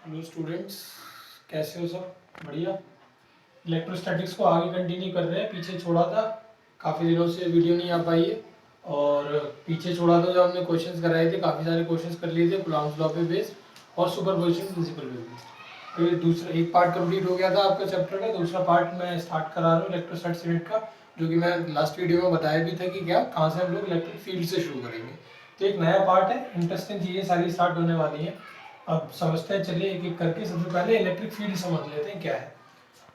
Hello students, कैसे हो सब? बढ़िया। इलेक्ट्रोस्टैटिक्स को आगे कंटिन्यू कर रहे हैं। पीछे छोड़ा था, काफ़ी दिनों से वीडियो नहीं आ पाई है। और पीछे छोड़ा था जब हमने क्वेश्चंस कराए थे, काफ़ी सारे क्वेश्चंस कर लिए थे कूलॉम्स लॉ पे बेस्ड और सुपरपोजिशन प्रिंसिपल पे बेस्ड। तो ये दूसरा एक पार्ट कंप्लीट हो गया था आपका चैप्टर का। दूसरा पार्ट मैं स्टार्ट करा रहा हूँ इलेक्ट्रोस्टैटिक्स यूनिट का, जो कि मैं लास्ट वीडियो में बताया भी था कि क्या कहाँ से हम लोग इलेक्ट्रिक फील्ड से शुरू करेंगे। तो एक नया पार्ट है, इंटरेस्टिंग चीज़ें सारी स्टार्ट होने वाली हैं। अब समझते हैं, चलिए एक एक करके। सबसे पहले इलेक्ट्रिक फील्ड समझ लेते हैं क्या है।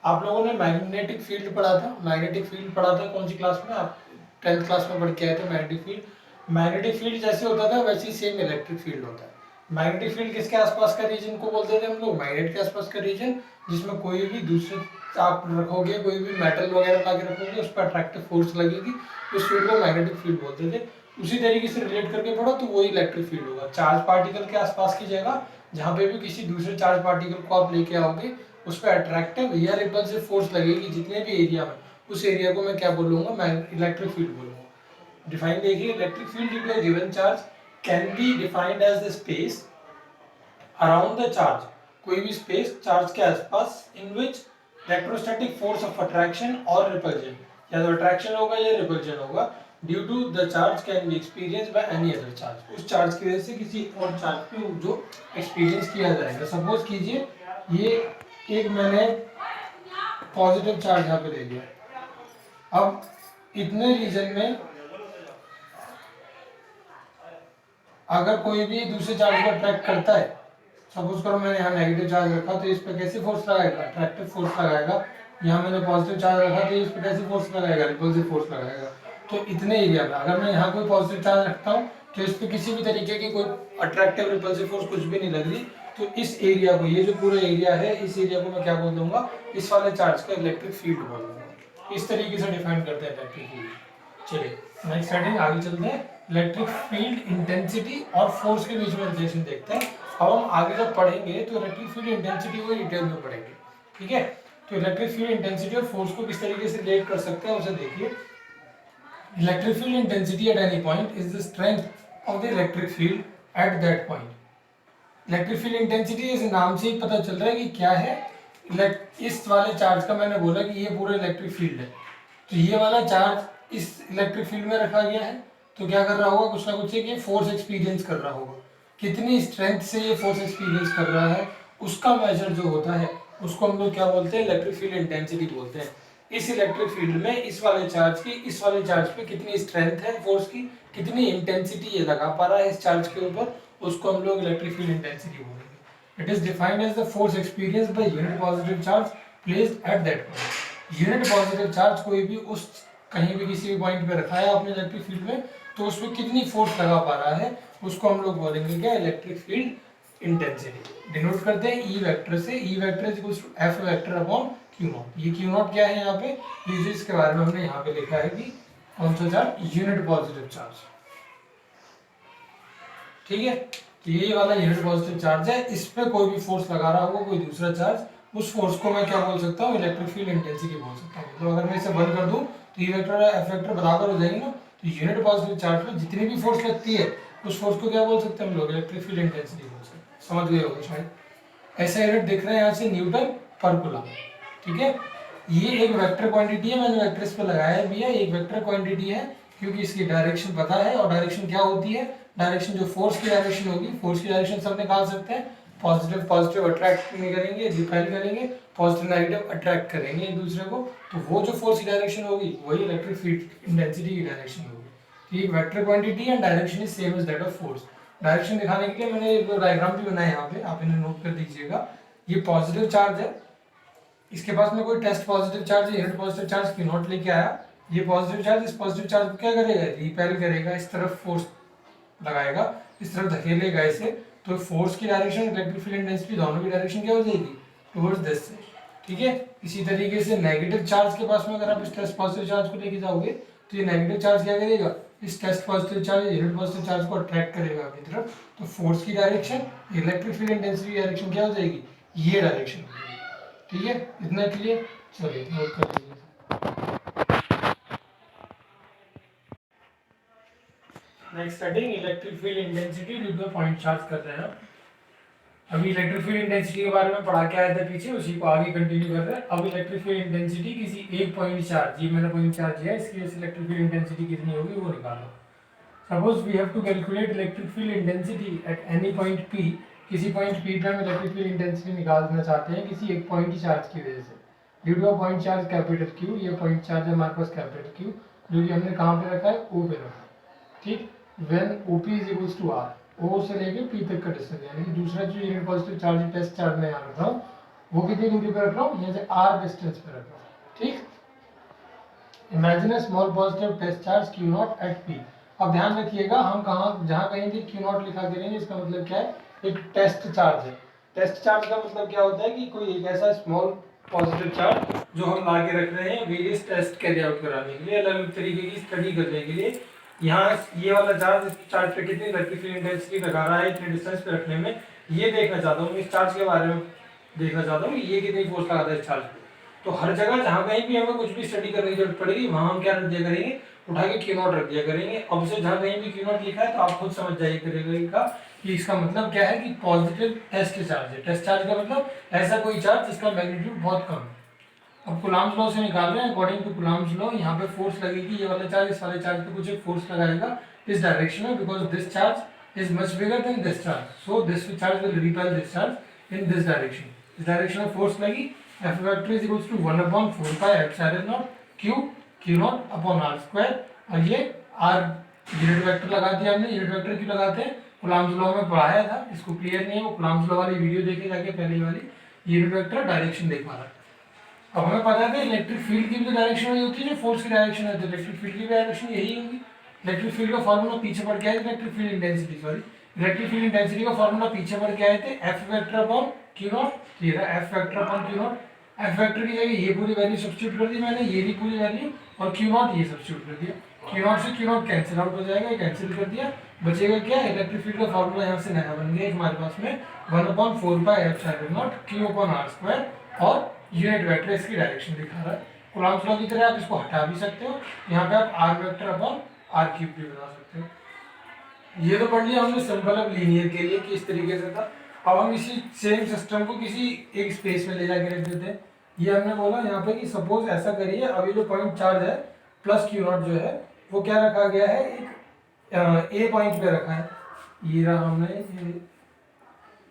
आप लोगों ने मैग्नेटिक फील्ड पढ़ा था। मैग्नेटिक फील्ड पढ़ा था कौन सी क्लास में? आप 10th क्लास में पढ़ के आए थे मैग्नेटिक फील्ड। मैग्नेटिक फील्ड जैसे होता था वैसे ही सेम इलेक्ट्रिक फील्ड होता है। मैग्नेटिक फील्ड किसके आसपास का रीजन को बोलते थे हम लोग? मैग्नेट के आसपास का रीजन, जिसमें कोई भी दूसरे आप रखोगे, कोई भी मेटल वगैरह ला के रखोगे, उस पर अट्रैक्टिव फोर्स लगेगी, उस फील्ड को मैग्नेटिक फील्ड बोलते थे। उसी तरीके से रिलेट करके पढ़ो तो वही इलेक्ट्रिक फील्ड होगा। चार्ज पार्टिकल के आसपास की जगह जहाँ पे भी किसी दूसरे चार्ज पार्टिकल को आप लेके आओगे, उस पर अट्रैक्टिव या रिपल्सिव फोर्स लगेगी जितने भी एरिया में, उस एरिया को मैं क्या बोलूंगा? मैं इलेक्ट्रिक फील्ड बोलूंगा। डिफाइन देखिए, electric field due to a given charge can be defined as the space around the charge. कोई भी स्पेस चार्ज के आसपास in which electrostatic force of attraction और रिपल्जन, या तो अट्रैक्शन होगा या रिपल्जन होगा, due to the charge can be experience by any other charge. उस चार्ज की वजह से किसी और चार्ज पे जो एक्सपीरियंस किया जाएगा। सपोज कीजिए ये एक मैंने पॉजिटिव चार्ज यहाँ पे ले लिया। अब इतने रीजन में अगर कोई भी दूसरे चार्ज को अट्रैक्ट करता है, सपोज करो मैंने यहाँ नेगेटिव चार्ज रखा तो इस पर कैसे फोर्स लगाएगा? अट्रैक्टिव फोर्स लगाएगा। यहाँ मैंने पॉजिटिव चार्ज रखा तो इस पर कैसे फोर्स लगाएगा? रिपल्सिव फोर्स लगाएगा। तो इतने एरिया में अगर मैं यहाँ कोई पॉजिटिव चार्ज रखता हूँ तो इस पर किसी भी तरीके की कोई अट्रैक्टिव रिपल्सिव फोर्स कुछ भी नहीं लग रही। तो इस एरिया को, ये जो पूरा एरिया है, इस एरिया को मैं क्या बोल दूंगा? इस वाले चार्ज का इलेक्ट्रिक फील्ड बोल दूंगा। इस तरीके से डिफाइन करते हैं इलेक्ट्रिक फील्ड। चलिए नेक्स्ट हेडिंग आगे चलते हैं। इलेक्ट्रिक फील्ड इंटेंसिटी और फोर्स के बीच में रिलेशन देखते हैं। अब हम आगे जब पढ़ेंगे तो इलेक्ट्रिक फील्ड इंटेंसिटी को डिटेल में पढ़ेंगे, ठीक है? तो इलेक्ट्रिक फील्ड इंटेंसिटी और फोर्स को किस तरीके से रिलेट कर सकते हैं उसे देखिए। Electric field intensity at any point is the strength of the electric field at that point. Electric field intensity इस नाम से ही पता चल रहा है कि क्या है। इस वाले चार्ज का मैंने बोला कि ये पूरा इलेक्ट्रिक फील्ड है, तो ये वाला चार्ज इस इलेक्ट्रिक फील्ड में रखा गया है, तो क्या कर रहा होगा? कुछ ना कुछ एक फोर्स एक्सपीरियंस कर रहा होगा। कितनी स्ट्रेंथ से ये फोर्स एक्सपीरियंस कर रहा है, उसका मेजर जो होता है उसको हम लोग क्या बोलते हैं? इलेक्ट्रिक फील्ड इंटेंसिटी बोलते हैं। इस इलेक्ट्रिक फील्ड में इस वाले चार्ज की इस वाले चार्ज पे कितनी स्ट्रेंथ है फोर्स की, कितनी इंटेंसिटी ये लगा पा रहा है इस चार्ज के ऊपर, उसको हम लोग इलेक्ट्रिक फील्ड इंटेंसिटी बोलेंगे। It is defined as the force experience by unit positive charge placed at that point. Unit positive charge कोई भी उस कहीं भी किसी भी पॉइंट पे रखा है आपने इलेक्ट्रिक फील्ड में, तो उसमें कितनी फोर्स लगा पा रहा है, उसको हम लोग बोलेंगे क्या? Electric field intensity. डिनोट करते हैं ई वेक्टर से। E vector is equals to F vector upon Q naught. ये क्यू नॉट क्या है यहाँ पे? ये इसके बारे में हमने यहाँ पे लिखा है कि कौन सा चार्ज? यूनिट पॉजिटिव चार्ज, ठीक है? तो ये वाला यूनिट पॉजिटिव चार्ज है, इस पे कोई भी फोर्स लगा रहा होगा कोई दूसरा चार्ज, उस फोर्स को मैं क्या बोल सकता हूँ? इलेक्ट्रिक फील्ड इंटेंसिटी बोल सकता हूँ। तो अगर मैं इसे बंद कर दूं तो ई वेक्टर और एफ वेक्टर बराबर हो जाएंगे ना। तो यूनिट पॉजिटिव चार्ज पे जितनी भी फोर्स लगती है उस फोर्स को क्या बोल सकते हैं हम लोग? इलेक्ट्रिक फील्ड इंटेंसिटी बोल सकते हैं। समझ गए होगे शायद। ऐसा यूनिट दिख रहा है यहाँ से, न्यूटन पर कूलम, ठीक है? ये एक वेक्टर क्वांटिटी है, मैंने वेक्टर इस पे लगाया भी है, एक वेक्टर क्वांटिटी है क्योंकि इसकी डायरेक्शन पता है। और डायरेक्शन क्या होती है? डायरेक्शन जो फोर्स की डायरेक्शन होगी, फोर्स की डायरेक्शन सब निकाल सकते हैं। पॉजिटिव पॉजिटिव अट्रैक्ट करेंगे, रिपेल करेंगे, पॉजिटिव नेगेटिव अट्रैक्ट करेंगे एक दूसरे को, तो वो जो फोर्स की डायरेक्शन होगी वही इलेक्ट्रिक फील्ड इंटेंसिटी की डायरेक्शन होगी। तो एक vector quantity and direction is same as that of force. Direction दिखाने के लिए मैंने एक डायग्राम भी बनाया यहाँ पे, आप इन्हें नोट कर दीजिएगा। ये पॉजिटिव चार्ज है, इसके पास में कोई टेस्ट पॉजिटिव चार्ज है, unit positive charge Q not लेके आया। ये पॉजिटिव चार्ज इस पॉजिटिव चार्ज को क्या करेगा? रिपेल करेगा, इस तरफ फोर्स लगाएगा, इस तरफ धकेलेगा इसे, तो फोर्स की डायरेक्शन इलेक्ट्रिक फील्ड इंटेंसिटी दोनों की डायरेक्शन क्या हो जाएगी? टुवर्ड्स दिस से, ठीक है? इसी तरीके से नेगेटिव चार्ज के पास में अगर आप इस टेस्ट पॉजिटिव चार्ज को लेके जाओगे तो ये नेगेटिव चार्ज क्या करेगा? इस test positive charge unit positive charge को अट्रैक्ट करेगा अपनी तरफ, तो फोर्स की डायरेक्शन इलेक्ट्रिक फील्ड इंटेंसिटी की डायरेक्शन क्या हो जाएगी? ये डायरेक्शन हो जाएगी, ठीक है? इतना क्लियर? चलिए नोट कर लीजिए। Next heading electric field intensity due two point charge कर रहे हैं। अभी इलेक्ट्रिक फील्ड इंटेंसिटी के बारे में पढ़ा के आया था पीछे, उसी को आगे कंटिन्यू कर रहे हैं। अब इलेक्ट्रिक फील्ड इंटेंसिटी किसी एक पॉइंट चार्ज, ये मैंने पॉइंट चार्ज लिया, इसकी वजह से इलेक्ट्रिक फील्ड इंटेंसिटी कितनी होगी वो निकालो। Suppose we have to calculate electric field intensity at any point P, किसी पॉइंट P पे हम इलेक्ट्रिक फील्ड इंटेंसिटी निकालना चाहते हैं किसी एक पॉइंट चार्ज की वजह से, due to a point charge capital Q। ये पॉइंट चार्ज है हमारे पास कैपिटल Q, जो कि हमने कहाँ पे रखा है, O पे रखा है, ठीक। When OP is equals to R, O से लेके P तक का डिस्टेंस, यानी कि दूसरा जो unit positive charge test charge में यहाँ रख रहा हूँ, वो कितनी दूरी पर रख रहा हूँ, यहाँ से R डिस्टेंस पे रख रहा हूँ, ठीक। Imagine a small positive test charge Q naught at P। अब ध्यान रखिएगा, हम कहाँ जहाँ कहीं भी Q नॉट लिखा करेंगे, इसका मतलब क्या है, एक टेस्ट चार्ज है। टेस्ट चार्ज का मतलब क्या होता है कि कोई एक ऐसा स्मॉल पॉजिटिव चार्ज जो हम ला के रख रहे हैं वेरियस टेस्ट कैरी आउट कराने के लिए, अलग अलग तरीके की स्टडी करने के लिए। यहाँ ये वाला चार्ज, इस चार्ज पे कितनी इलेक्ट्रिक फील्ड इंटेंसिटी लगा रहा है इतने डिस्टेंस पे रखने में, ये देखना चाहता हूँ, इस चार्ज के बारे में देखना चाहता हूँ ये कितनी फोर्स लगाता है इस चार्ज पे। तो हर जगह जहाँ कहीं भी हमें कुछ भी स्टडी करने की जरूरत पड़ेगी, वहाँ हम क्या रख दिया करेंगे, उठा के Q नॉट रख दिया करेंगे। अब से जहाँ कहीं भी Q नॉट लिखा है तो आप खुद समझ जाइए करेगा कि इसका मतलब क्या है, कि पॉजिटिव टेस्ट चार्ज है। टेस्ट चार्ज का मतलब ऐसा कोई चार्ज जिसका मैग्नीट्यूड बहुत कम है। अब कुलाम्स लॉ से निकाल रहे हैं, अकॉर्डिंग टू कुलाम्स लॉ यहाँ पे फोर्स लगेगी, ये वाला चार्ज इस वाले चार्ज पे कुछ एक फोर्स लगाएगा इस डायरेक्शन में, because this charge is much bigger than this charge, so this charge will repel this charge in this direction. इस डायरेक्शन में फोर्स लगी, F vector is equals to 1/4 epsilon naught Q naught upon R square, और ये R unit vector लगा दिया हमने। Unit vector क्यों लगाते हैं, कुलाम्स लॉ में पढ़ाया था, इसको क्लियर नहीं है वो कुलाम्स लॉ वाली वीडियो देखे जाके, पहली वाली। यूनिट वेक्टर डायरेक्शन देख पा रहा है। अब हमें पता है इलेक्ट्रिक फील्ड की भी डायरेक्शन वही होती है जो फोर्स की डायरेक्शन है, तो इलेक्ट्रिक फील्ड की भी डायरेक्शन यही होगी। इलेक्ट्रिक फील्ड का फॉर्मूला पीछे पढ़ के आए, electric field intensity, sorry electric field intensity का फॉर्मूला पीछे पढ़ के आए थे, F vector upon Q not, ये रहा F vector upon Q naught. F vector की जगह ये पूरी वैल्यू सब्स्टिट्यूट कर दी मैंने, ये भी पूरी वैल्यू, और Q नॉट ये सब्स्टिट्यूट कर दिया। Q नॉट से Q नॉट कैंसिल आउट हो जाएगा, कैंसिल कर दिया, बचेगा क्या, इलेक्ट्रिक फील्ड का फॉर्मूला यहाँ से नया बन गया हमारे पास में 1/4 epsilon naught Q upon R square, और यूनिट वेक्टर इसकी डायरेक्शन दिखा रहा है। कूलम्ब्स लॉ की तरह आप इसको हटा भी सकते हो, यहाँ पे आप R vector upon R cube भी बना सकते हो। ये तो पढ़ लिया हमने सिंपल अब लीनियर के लिए कि इस तरीके से था। अब हम इसी सेम सिस्टम को किसी एक स्पेस में ले जाके रख देते हैं। ये हमने बोला यहाँ पे कि सपोज ऐसा करिए, अभी जो पॉइंट चार्ज है प्लस Q नॉट जो है वो क्या रखा गया है, एक A पॉइंट पे रखा है, ये रहा, हमने ये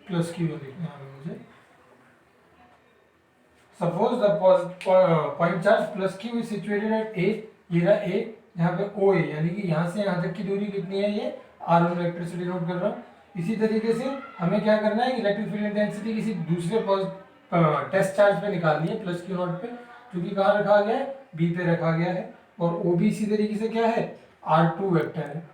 प्लस Q लिखना है मुझे। Suppose the point charge plus Q is situated at A, ये रहा A, यहाँ पे OA, यानी कि यहाँ से यहाँ तक की दूरी कितनी है, ये R1 वेक्टर से डिनोट कर रहा हूँ। इसी तरीके से हमें क्या करना है, इलेक्ट्रिक फील्ड इंटेंसिटी किसी दूसरे टेस्ट चार्ज पे निकालनी है प्लस Q नॉट पे, जो कि कहाँ रखा गया है, B पे रखा गया है, और OB इसी तरीके से क्या है, R2 वेक्टर है।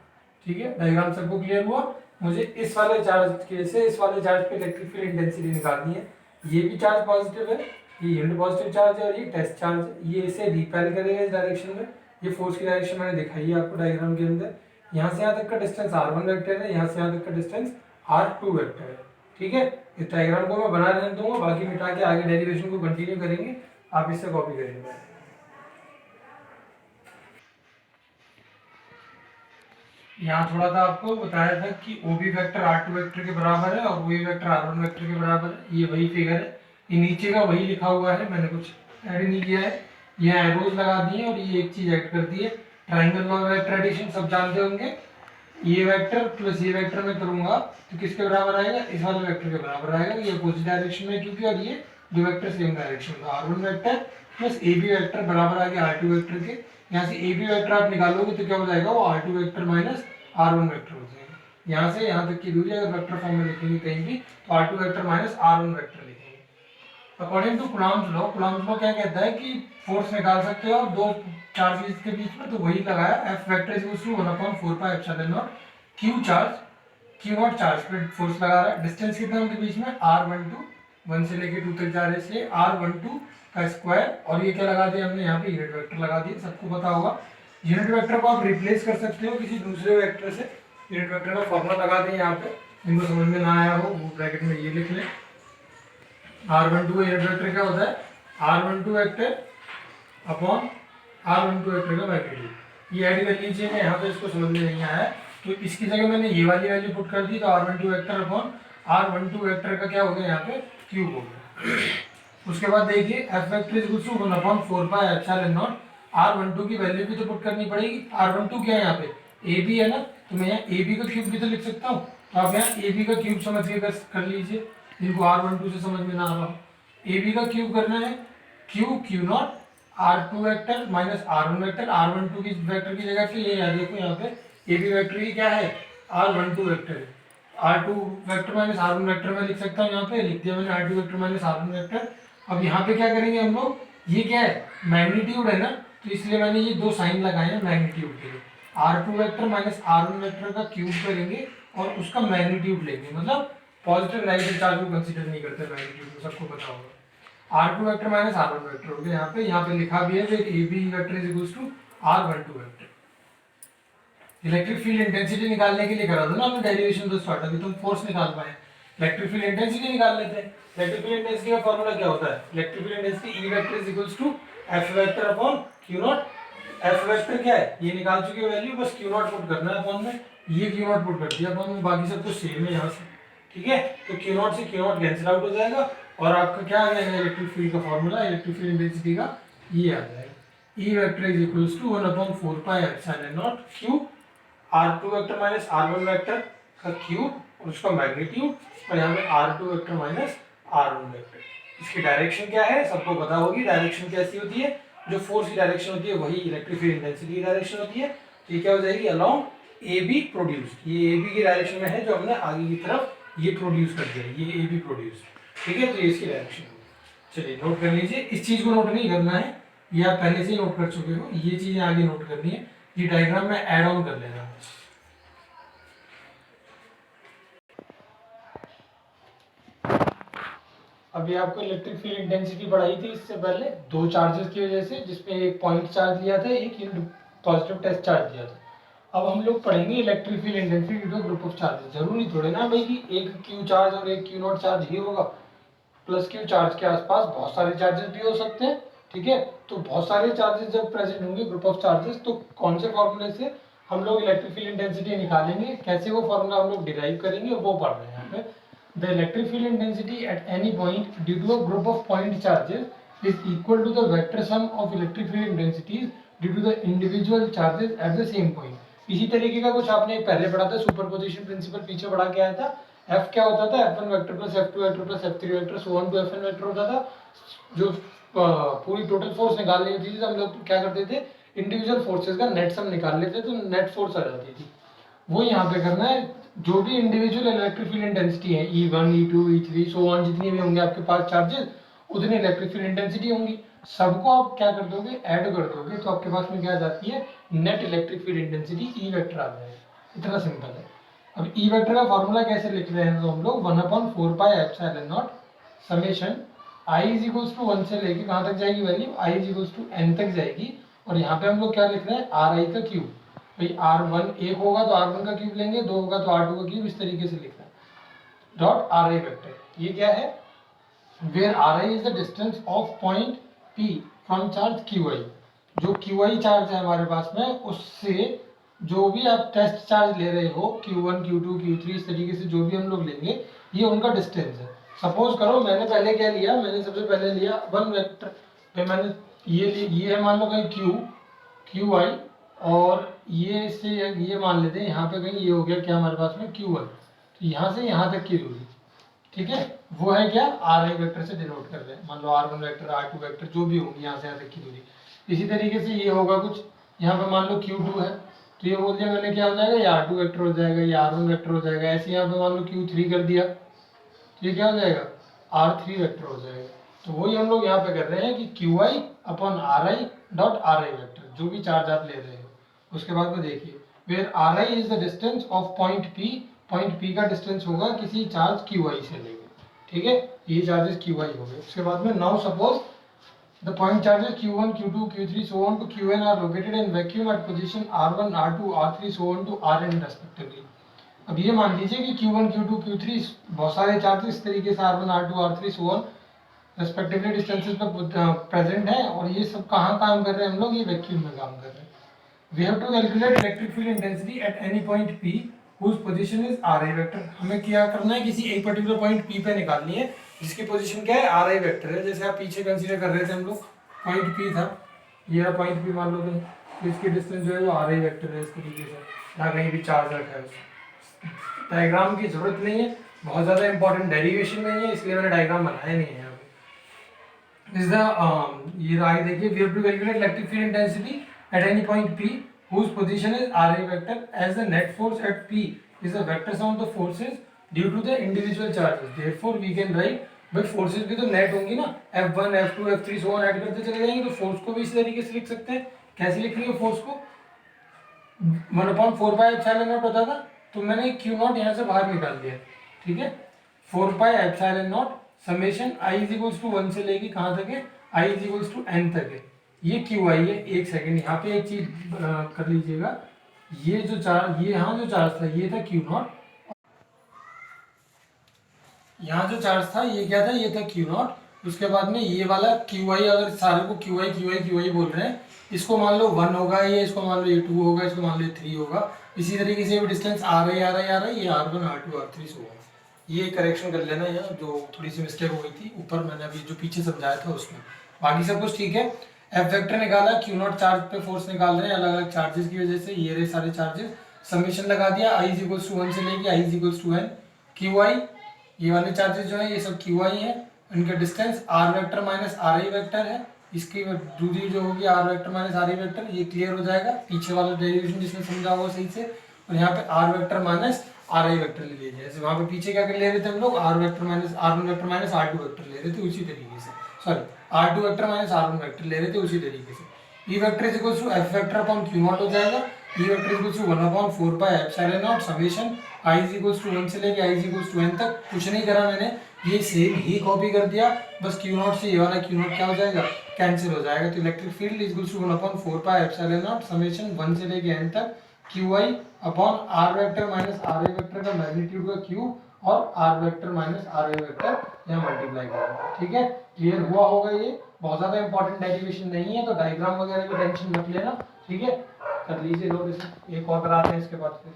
ठीक है, डायग्राम सबको क्लियर हुआ। मुझे इस वाले चार्ज के से इस वाले चार्ज पे इलेक्ट्रिक फील्ड इंटेंसिटी निकालनी है। ये भी चार्ज पॉजिटिव है, ये यूनिट पॉजिटिव चार्ज है, और ये टेस्ट चार्ज, ये इसे रिपेल करेगा इस डायरेक्शन में। ये फोर्स की डायरेक्शन मैंने दिखाई है आपको डायग्राम के अंदर। यहाँ से यहाँ तक का डिस्टेंस R1 वेक्टर है, यहाँ से यहाँ तक का डिस्टेंस R2 वेक्टर है। ठीक है, इस डायग्राम को मैं बना रहने दूंगा, बाकी मिटा के आगे डेरिवेशन को कंटिन्यू करेंगे, आप इससे कॉपी करेंगे। यहाँ थोड़ा सा आपको बताया था कि OB वेक्टर R2 वेक्टर के बराबर है और OA वेक्टर R1 वेक्टर के बराबर है। ये वही फिगर है, ये नीचे का वही लिखा हुआ है, मैंने कुछ ऐड नहीं किया है। ये एरोज लगा दिए और ये एक चीज ऐड कर दी है, ट्राइंगल लॉ वेक्टर एडिशन सब जानते होंगे। ये वेक्टर प्लस ये वेक्टर में करूंगा तो किसके बराबर आएगा, इस वाले वेक्टर के बराबर आएगा। ये अपोजिट डायरेक्शन में क्योंकि, और ये दो वेक्टर सेम डायरेक्शन में, R1 vector plus AB vector बराबर आ गया R2 वेक्टर के। यहाँ से AB वेक्टर आप निकालोगे तो क्या हो जाएगा, वो R2 vector minus R1 vector हो जाएगा। यहाँ से यहाँ तक की दूरी अगर वेक्टर फॉर्म में लिखेंगे कहीं भी तो R2 vector minus R1 vector लिखेंगे। According to Coulomb's law, Coulomb's law क्या कहता है कि फोर्स निकाल सकते हो दो चार्जेस के बीच में, तो वही लगाया F vector is equal to 1/4 epsilon naught Q charge, Q naught charge पे फोर्स लगा रहा है। डिस्टेंस कितना उनके बीच में, R12, 1 से लेके 2 तक जा रहे, इसलिए R12 का स्क्वायर, और ये क्या लगा दिया हमने यहाँ पे, यूनिट वेक्टर लगा दिया, सबको पता होगा। यूनिट वेक्टर को आप रिप्लेस कर सकते हो किसी दूसरे वेक्टर से, यूनिट वेक्टर का फॉर्मूला लगा दें यहाँ पे, जिनको समझ में ना आया हो वो ब्रैकेट में ये लिख लें। R12 यूनिट वेक्टर क्या होता है, R12 vector upon R12 vector का मैग्नीट्यूड। ये ऐड कर लीजिए, मैं यहाँ पे इसको समझ में नहीं आया तो इसकी जगह मैंने ये वाली वैल्यू पुट कर दी, तो R12 vector upon R12 vector का क्या हो गया यहाँ पे क्यूब हो गया। उसके बाद देखिए F vector is equal to 1/4 pi epsilon naught. R12 की वैल्यू भी तो पुट करनी पड़ेगी। R12 क्या है यहाँ पे ए बी है ना, तो मैं यहाँ ए बी का क्यूब भी तो लिख सकता हूँ। तो आप यहाँ ए बी का क्यूब समझ के कर लीजिए, जिनको R12 से समझ में ना आ रहा हो। ए बी का क्यूब करना है Q not R2 vector minus R1 vector. R12 की वेक्टर की जगह पे ये देखो यहाँ पे ए बी वेक्टर की क्या है R12 वेक्टर है। R2 vector minus R1 vector में लिख सकता हूँ, यहाँ पे लिख दिया मैंने R2 vector minus R1 vector. अब यहाँ पे क्या करेंगे हम लोग, ये क्या है मैग्नीट्यूड है ना, तो इसलिए मैंने ये दो साइन लगाए हैं मैग्नीट्यूड के लिए। R2 vector minus R1 vector का क्यूब करेंगे और उसका मैग्नीट्यूड लेंगे, मतलब पॉजिटिव नेगेटिव चार्ज को कंसीडर नहीं करते मैग्नीट्यूड में, सबको पता होगा। R2 vector minus R1 vector हो गया, यहाँ पे लिखा भी है फिर A B vector is equal to R12 vector. Electric field intensity निकालने के लिए करा था ना हमने डेरिवेशन तो स्टार्ट, अभी तुम फोर्स निकाल पाए। इलेक्ट्रिक फील्ड इंटेंसिटी निकाल लेते हैं। इलेक्ट्रिक फील्ड इंटेंसिटी का फॉर्मूला क्या होता है, electric field intensity E vector is equals to F vector upon Q naught. F vector क्या है, ये निकाल चुके वैल्यू, बस Q नॉट पुट करना है अपॉन में, ये Q नॉट पुट कर दिया अपॉन में, बाकी सब कुछ सेम है यहाँ से, ठीक है। तो Q नॉट से Q नॉट कैंसिल आउट हो जाएगा और आपका क्या आ जाएगा इलेक्ट्रिक फील्ड का फॉर्मूला, इलेक्ट्रिक फील्ड इंटेंसिटी का ये आ जाएगा E vector is equals to 1/4 pi epsilon naught Q R2 vector minus R1 vector का क्यूब और उसका मैग्नीट्यूड, और यहाँ पे R2 vector minus R1 vector. इसकी डायरेक्शन क्या है सबको पता होगी, डायरेक्शन कैसी होती है, जो फोर्स की डायरेक्शन होती है वही इलेक्ट्रिक फील्ड इंटेंसिटी की डायरेक्शन होती है। तो ये क्या हो जाएगी अलोंग ए बी प्रोड्यूस्ड, ये ए बी की डायरेक्शन में है जो हमने आगे की तरफ ये प्रोड्यूस कर दिया, ये ए बी प्रोड्यूस, ठीक है। तो ये इसकी डायरेक्शन होगी। चलिए नोट कर लीजिए, इस चीज को नोट नहीं करना है, ये आप पहले से ही नोट कर चुके हो, ये चीजें आगे नोट करनी है, ये डायग्राम में ऐड ऑन कर लेना। अभी आपको इलेक्ट्रिक फील्ड इंटेंसिटी पढ़ाई थी इससे पहले दो चार्जेस की वजह से, जिसमें एक पॉइंट चार्ज लिया था, एक पॉजिटिव टेस्ट चार्ज दिया था। अब हम लोग पढ़ेंगे electric field intensity due to group of charges. जरूरी थोड़े ना भाई कि एक क्यू चार्ज और एक क्यू नॉट चार्ज ही होगा, प्लस क्यू चार्ज के आसपास बहुत सारे चार्जेस भी हो सकते हैं, ठीक है। तो बहुत सारे चार्जेस जब प्रेजेंट होंगे ग्रुप ऑफ चार्जेस, तो कौन से फॉर्मूले से हम लोग इलेक्ट्रिक फील्ड इंटेंसिटी निकालेंगे, कैसे वो फॉर्मूला हम लोग डिराइव करेंगे, वो पढ़ रहे हैं यहाँ पे। The electric field intensity at any point due to a group of point charges is equal to the vector sum of electric field intensities due to the individual charges at the same point. इसी तरीके का कुछ आपने पहले पढ़ा था, superposition principle पीछे पढ़ा के आया था। F क्या होता था, F1 vector plus F2 vector plus F3 vector so on to Fn vector होता था। जो पूरी टोटल फोर्स निकालनी होती थी तो हम लोग क्या करते थे, इंडिविजुअल फोर्सेस का नेट सम निकाल लेते, तो नेट फोर्स आ जाती थी। वो यहाँ पे करना है, जो भी इंडिविजुअल इलेक्ट्रिक फील्ड इंटेंसिटी है E1 E2 E3 so on, जितनी भी होंगे आपके पास चार्जेस, उतनी इलेक्ट्रिक फील्ड इंटेंसिटी होंगी, सबको आप क्या कर दोगे ऐड कर दोगे, तो आपके पास में क्या आ जाती है net electric field intensity E vector आ जाएगा। इतना सिंपल है। अब E वेक्टर का फॉर्मूला कैसे लिख रहे हैं, तो हम लोग 1/4 pi epsilon naught summation I is equals to 1 से लेके कहाँ तक जाएगी value, I is equals to n तक जाएगी, और यहाँ पे हम लोग क्या लिख रहे हैं Ri का क्यूब। भाई R1 एक होगा तो R1 का क्यूब लेंगे, दो होगा तो R2 का क्यूब, इस तरीके से लिखना है। डॉट Ri वेक्टर ये क्या है, where Ri is the distance of point P from charge Qi। जो Qi चार्ज है हमारे पास में, उससे जो भी आप टेस्ट चार्ज ले रहे हो Q1 Q2 Q3 इस तरीके से जो भी हम लोग लेंगे, ये उनका डिस्टेंस है। सपोज करो मैंने पहले क्या लिया, मैंने सबसे पहले लिया 1 वेक्टर, मैंने ये है मान लो कहीं Qi, और ये इससे ये मान लेते हैं यहाँ पे कहीं ये हो गया क्या हमारे पास में Q1, तो यहाँ से यहाँ तक की दूरी, ठीक है, वो है क्या Ri वेक्टर से डिनोट कर रहे हैं। मान लो R1 वेक्टर R2 वेक्टर जो भी होंगी यहाँ से यहाँ तक की दूरी। इसी तरीके से ये होगा कुछ, यहाँ पे मान लो Q2 है, तो ये बोल दिया मैंने क्या हो जाएगा, ये R2 वेक्टर हो जाएगा, ये R1 वेक्टर हो जाएगा। ऐसे यहाँ पे मान लो Q3 कर दिया, तो ये क्या हो जाएगा R3 वेक्टर हो जाएगा। तो वही हम लोग यहाँ पे कर रहे हैं कि Qi upon Ri dot Ri vector, जो भी चार्ज आप ले रहे हो। उसके बाद में देखिए where Ri is the distance of point P, point P का डिस्टेंस होगा किसी चार्ज Qi से लेंगे, ठीक है, ये चार्जेस Qi हो गए। उसके बाद में now suppose the point charges Q1 Q2 Q3 so on to Qn are located in vacuum at position R1 R2 R3 so on to Rn respectively। अब ये मान लीजिए कि Q1 Q2 Q3 बहुत सारे चार्जेस इस तरीके से R1 R2 R3 so on respectively distances पे प्रेजेंट है, और ये सब कहाँ काम कर रहे हैं हम लोग, ये वैक्यूम में काम कर रहे हैं। We have to calculate electric field intensity at any point P whose position is RI vector. हमें क्या करना है, किसी एक पर्टिकुलर पॉइंट P पे निकालनी है जिसकी पोजीशन क्या है, RI वेक्टर है। जैसे आप पीछे कंसीडर कर रहे थे हम लोग, पॉइंट P था, ये रहा पॉइंट P मान लो कहीं, तो इसकी डिस्टेंस जो है वो RI वेक्टर है इस तरीके से, ना कहीं भी चार्ज रखा है। डायग्राम की जरूरत नहीं है, बहुत ज़्यादा इंपॉर्टेंट डेरिवेशन नहीं है, इसलिए मैंने डायग्राम बनाया नहीं है यहाँ पे। इस द ये आगे देखिए, we have to calculate electric field intensity at any point P whose position is RI vector as the net force at P is the vector sum of the forces due to the individual charges. Therefore we can write, भाई forces भी तो net होंगी ना, F1 F2 F3 so on add करते चले जाएंगे, तो force को भी इसी तरीके से लिख सकते हैं। कैसे लिखेंगे फोर्स को, 1/4 पाई एप्सिलॉन नॉट होता था, तो मैंने Q नॉट यहाँ से बाहर निकाल दिया, ठीक है। 4 pi epsilon naught summation I is equals to 1 से लेके कहाँ तक है, I is equals to n तक है, ये क्यू आई है। एक सेकंड यहाँ पे एक चीज कर लीजिएगा, ये जो चार्ज, ये यहाँ जो चार्ज था ये था क्यू नॉट, यहाँ जो चार्ज था ये क्या था, ये था क्यू नॉट। उसके बाद में ये वाला क्यू आई, अगर सारे को Q I Q I Q I बोल रहे हैं, इसको मान लो 1 होगा ये, इसको मान लो ये 2 होगा, इसको मान लो ये 3 होगा। इसी तरीके से डिस्टेंस आ रहा है आ रहा है आ रहा है, ये R1 R2 R3 से होगा। ये करेक्शन कर लेना यहाँ, जो थोड़ी सी मिस्टेक हो गई थी ऊपर, मैंने अभी जो पीछे समझाया था उसमें। बाकी सब कुछ ठीक है। एफ वेक्टर निकाला, क्यू नॉट चार्ज पे फोर्स निकाल रहे हैं अलग अलग चार्जेस की वजह से, ये रहे सारे चार्जेस, समेशन लगा दिया, I इज इक्वल्स टू 1 से लेके I is equals to n। Q I, ये वाले चार्जेस जो है ये सब क्यू आई है, इनका distance R vector minus R I vector है, इसकी दूरी जो होगी R vector minus R I vector, ये क्लियर हो जाएगा पीछे वाला डेरिवेशन जिसने समझा होगा सही से। और यहाँ पे R vector minus R I vector ले लीजिए, जैसे वहाँ पे पीछे क्या कर ले रहे थे हम लोग, R vector minus R1 vector minus R2 vector ले रहे थे उसी तरीके से, sorry R2 vector minus R1 vector ले रहे थे उसी तरीके से। E vector is equals to F vector upon Q naught हो जाएगा, E vector is equals to 1/4 pi epsilon naught summation I is equals to 1 से लेके I is equals to n तक। कुछ नहीं करा मैंने, ये सेम ही कॉपी कर दिया, बस Q नॉट से ये वाला Q नॉट क्या हो जाएगा, कैंसिल हो जाएगा। तो electric field is equals to 1/4 pi epsilon naught summation 1 से लेके n तक Q I upon R vector minus R I vector का मैग्नीट्यूड का Q और R vector minus R I vector यहाँ मल्टीप्लाई करेंगे, ठीक है। क्लियर हुआ होगा, ये बहुत ज़्यादा इंपॉर्टेंट डेरिवेशन नहीं है, तो डायग्राम वगैरह की टेंशन मत लेना, ठीक है। कर लीजिए लोग, इसे एक और कराते हैं इसके बाद फिर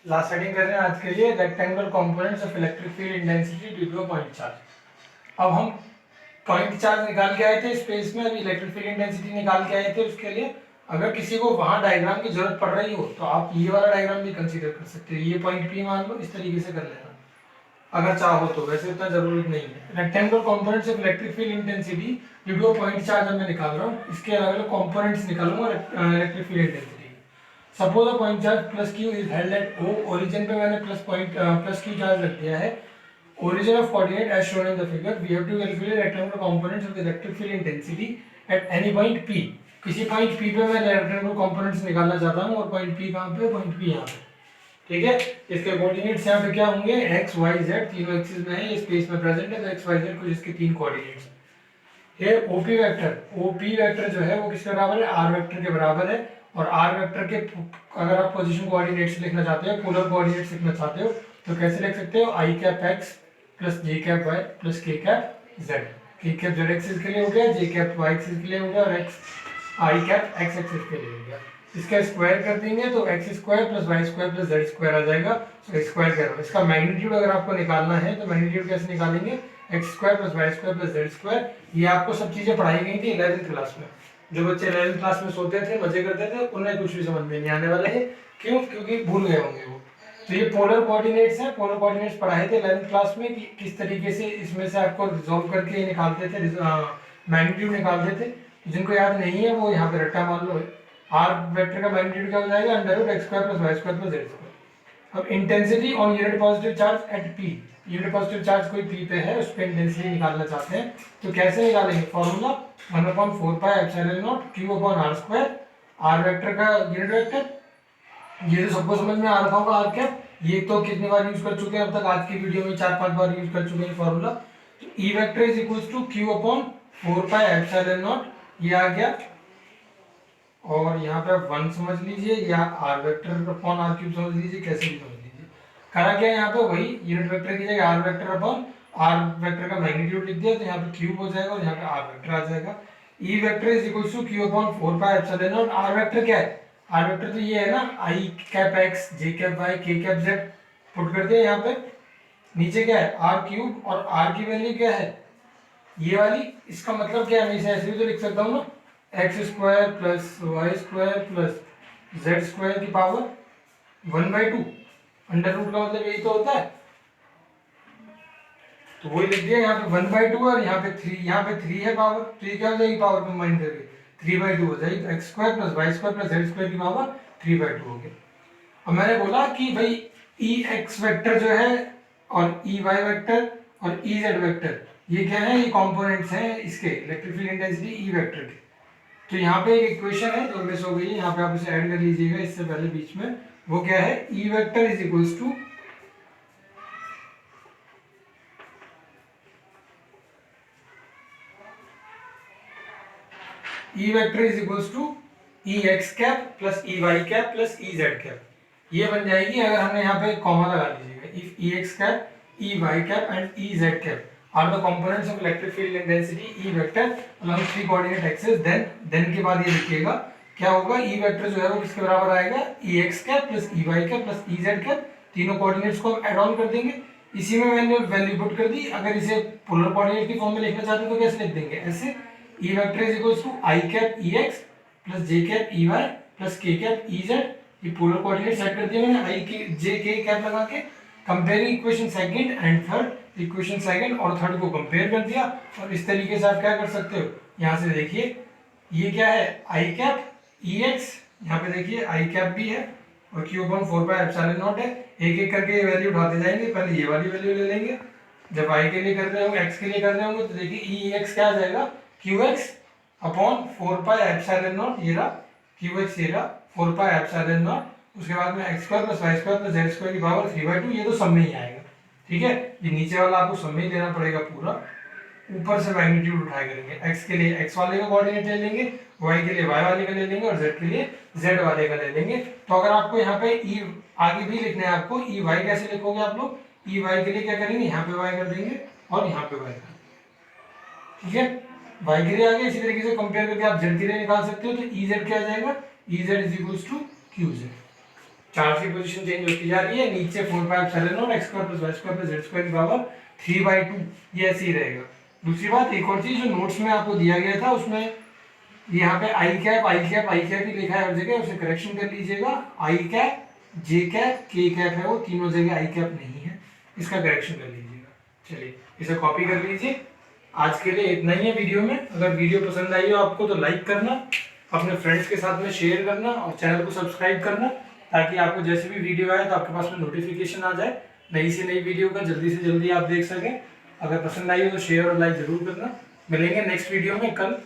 लास्ट सेटिंग कर रहे हैं आज के लिए, rectangular components of electric field intensity due to a point charge. अब हम पॉइंट चार्ज निकाल के आए थे स्पेस में, अभी इलेक्ट्रिक फील्ड इंटेंसिटी निकाल के आए थे। उसके लिए अगर किसी को वहां डायग्राम की जरूरत पड़ रही हो तो आप ये वाला डायग्राम भी कंसीडर कर सकते हो। ये पॉइंट पी मान लो, इस तरीके से कर लेना अगर चाहो तो, वैसे उतना जरूरत नहीं है। Rectangular components of electric field intensity due to a point charge मैं निकाल रहा हूँ, इसके अलग अलग कंपोनेंट्स निकालूंगा electric field intensity. Suppose a point charge plus q is held at O, origin पे मैंने प्लस क्यू चार्ज रख दिया है। Origin of coordinate as shown in the figure. We have to calculate rectangular components of the electric field intensity at any point P. किसी point P पे मैं rectangular components निकालना चाहता हूँ, और पॉइंट P कहाँ पे, पॉइंट P यहाँ पे, ठीक है। इसके कोऑर्डिनेट्स यहाँ पे क्या होंगे, x y z, तीनों एक्सिस में है, ये स्पेस में प्रेजेंट है, तो x y z कुछ इसके तीन कोऑर्डिनेट्स हैं। ये OP वेक्टर जो है वो किसके बराबर है, r वेक्टर के बराबर है। और r वेक्टर के अगर आप पोजीशन कोऑर्डिनेट्स लिखना चाहते हो, पोलर कोऑर्डिनेट्स लिखना चाहते हो, तो कैसे लिख सकते हो, i cap x plus j cap y plus k cap z. K cap z axis के लिए हो गया, जे कैप वाई एक्सिस के लिए हो गया, और x i cap x axis के लिए हो गया। इसका स्क्वायर कर देंगे तो x square plus y square plus z square आ जाएगा। तो स्क्वायर करो, इसका मैग्नीट्यूड अगर आपको निकालना है तो मैग्नीट्यूड कैसे निकालेंगे, x square plus y square plus z square. ये आपको सब चीजें पढ़ाई गई थी 11th क्लास में। जो बच्चे 11th क्लास में सोते थे, मजे करते थे, उन्हें कुछ भी समझ में नहीं आने वाला है, क्यों, क्योंकि भूल गए होंगे वो। तो ये पोलर कोऑर्डिनेट्स हैं, पोलर कोऑर्डिनेट्स पढ़ाए थे 11th क्लास में कि किस तरीके से इसमें से आपको रिजॉल्व करके निकालते थे, मैग्नीट्यूड निकालते थे। जिनको याद नहीं है वो यहाँ पे रट्टा मान लो। आर वेक्टर का मैग्नीट्यूड क्या हो जाएगा, under root x square plus y square plus z square. अब intensity on unit positive charge at P, unit positive charge कोई पी पे है, उस पर इंटेंसिटी निकालना चाहते हैं, तो कैसे निकालेंगे, formula 1/4 pi epsilon naught q upon r square, r vector का यूनिट वेक्टर, ये तो सबको समझ में आ रखा होगा आर कैप, ये तो कितनी बार यूज कर चुके हैं अब तक, आज की वीडियो में 4-5 बार यूज कर चुके हैं फॉर्मूला। तो e vector is equals to q upon 4 pi epsilon naught, ये आ गया। और यहाँ पे आप 1 समझ लीजिए, या r vector upon r cube समझ लीजिए, कैसे भी समझ लीजिए। करा क्या यहाँ पे, वही यूनिट वेक्टर की जगह r vector upon r vector का मैग्नीट्यूड लिख दिया, तो यहाँ पे क्यूब हो जाएगा और यहाँ पे आर वेक्टर आ जाएगा। E vector is equals to q upon 4 pi epsilon naught. R vector क्या है? आर वेक्टर तो ये है ना, i cap x, j cap y, k cap z. Put कर दिया यहाँ पे। नीचे क्या है? आर क्यूब, और आर की वैल्यू क्या है? ये वाली। इसका मतलब क्या है? मैं इसे ऐसे भी तो लिख सकता हूँ ना, x square plus y square plus z square की पावर 1/2। अंडर रूट का मतलब यही तो होता है। तो वही लिख दिया यहाँ पे 1/2 और यहाँ पे 3, यहाँ पे 3 है पावर, तो ये क्या हो जाएगी पावर कंबाइन करके 3/2 हो जाएगी। X square plus y square plus z square की पावर 3/2 हो गया। अब मैंने बोला कि भाई ई एक्स वेक्टर जो है और ई वाई वेक्टर और ई जेड वेक्टर, ये क्या है? ये कंपोनेंट्स हैं इसके electric field intensity e vector के। तो यहाँ पे एक इक्वेशन है जो मिस हो गई है, यहाँ पे आप इसे ऐड कर लीजिएगा इससे पहले बीच में। वो क्या है? E vector is equals to e vector is equals to e x cap plus E y cap plus E z cap. ये बन जाएगी अगर हमने यहाँ पे कॉमा लगा लीजिएगा, if e x cap, e y cap and e z cap are the components of electric field intensity e vector along three coordinate axis, then के बाद ये लिखिएगा क्या होगा? ई वेक्टर जो है वो किसके बराबर आएगा? ई एक्स कैप प्लस ई वाई कैप प्लस ई जेड कैप। तीनों कोऑर्डिनेट्स को हम ऐड ऑन कर देंगे। इसी में मैंने वैल्यू पुट कर दी। अगर इसे पोलर कोऑर्डिनेट की फॉर्म में लिखना चाहते हो तो कैसे लिख देंगे? ऐसे, e vector is equals to i cap e x plus j cap e y plus k cap e z. ये पोलर कोऑर्डिनेट सेट कर दिया मैंने आई के जे के कैप लगा के। Comparing equation second and third, equation second और थर्ड को कंपेयर कर दिया। और इस तरीके से आप क्या कर सकते हो? यहाँ से देखिए ये क्या है? आई कैप ई एक्स, यहाँ पे देखिए आई कैप भी है और Q upon 4 pi epsilon not है। एक एक करके ये वैल्यू उठाते जाएंगे। पहले ये वाली वैल्यू ले लेंगे। जब आई के लिए कर रहे होंगे, एक्स के लिए कर रहे होंगे, तो देखिए ई एक्स क्या आ जाएगा? Q x upon 4 pi epsilon naught, ये रहा क्यू एक्स, ये रहा 4 पाई एप्सिलॉन नॉट। उसके बाद में x square plus y square plus z square की पावर 3/2। ये तो सब में ही आएगा, ठीक है। ये नीचे वाला आपको सब में ही लेना पड़ेगा पूरा। ऊपर से मैग्नीट्यूड उठाए करेंगे। x के लिए x वाले का कोऑर्डिनेट ले लेंगे, y के लिए y वाले का ले लेंगे और z के लिए z वाले का ले लेंगे। तो अगर आपको यहाँ पे e आगे भी लिखना है आपको, ई वाई कैसे लिखोगे आप लोग? ई वाई के लिए क्या करेंगे? यहाँ पे y कर देंगे और यहाँ पे y कर, ठीक है। y के लिए आगे इसी तरीके से कंपेयर करके आप z के लिए निकाल सकते हो। तो ई जेड क्या आ जाएगा? E z is equals to q z. Charge की पोजीशन चेंज होती जा रही है। नीचे 4 pi epsilon naught x square plus y square plus z square की पावर 3/2, ये ऐसे ही रहेगा। दूसरी बात, एक और चीज जो नोट्स में आपको दिया गया था, उसमें यहाँ पे आई कैप ही लिखा है हर जगह, उसे करेक्शन कर लीजिएगा। आई कैप, जे कैप, के कैप है वो तीनों जगह आई कैप नहीं है, इसका करेक्शन कर लीजिएगा। चलिए इसे कॉपी कर लीजिए। आज के लिए इतना ही है वीडियो में। अगर वीडियो पसंद आई हो आपको तो लाइक करना, अपने फ्रेंड्स के साथ में शेयर करना और चैनल को सब्सक्राइब करना, ताकि आपको जैसे भी वीडियो आए तो आपके पास में नोटिफिकेशन आ जाए नई से नई वीडियो का, जल्दी से जल्दी आप देख सकें। अगर पसंद आई हो तो शेयर और लाइक जरूर करना। मिलेंगे नेक्स्ट वीडियो में कल।